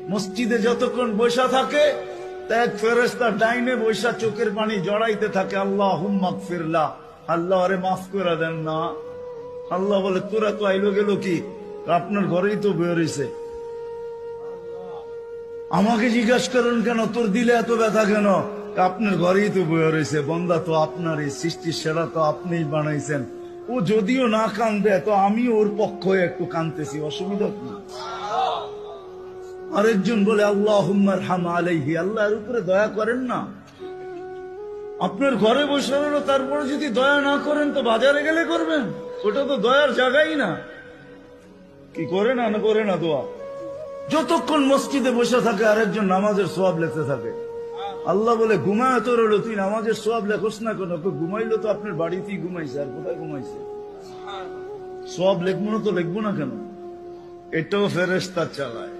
মসজিদে যতক্ষণ বসা থাকে এক ফেরেশতা ডাইনে বৈশা চোখের পানি জড়াইতে থাকে, আল্লাহুম্মা গফিরলা, আল্লাহ আরে মাফ করে দেন না। আল্লাহ বলে তোরা তো আইলো গেল কি, আপনার ঘরেই তো বের হইছে, আমাকে জিজ্ঞাসা করেন কেন তোর দিলে এত ব্যথা কেন? আপনার ঘরেই তো বের হইছে, বন্দা তো আপনারই, সৃষ্টির সেরা তো আপনিই বানাইছেন। ও যদিও না কান্দে তো আমি ওর পক্ষ হয়ে একটু কান্দতেছি, অসুবিধা কি? আরেকজন বলে আল্লাহুম্মা আরহাম আলাইহি, আল্লাহর উপরে দয়া করেন না। আপনার ঘরে বসে রইল, তারপরে যদি দয়া না করেন তো বাজারে গেলে করবেন, ওটা তো দয়ার জায়গাই না। কি করে না করে না দোয়া? যতক্ষণ মসজিদে বসে থাকে আরেকজন নামাজের সওয়াব লিখতে থাকে। আল্লাহ বলে ঘুমায় তো রইল, তুই নামাজের সওয়াব লেখোস না কেন? ঘুমাইলো তো আপনার বাড়িতেই ঘুমাইছে, আর কোথায় ঘুমাইছে? সওয়াব লিখবো না তো লিখবো না কেন? এটাও ফেরেশতা চালায়।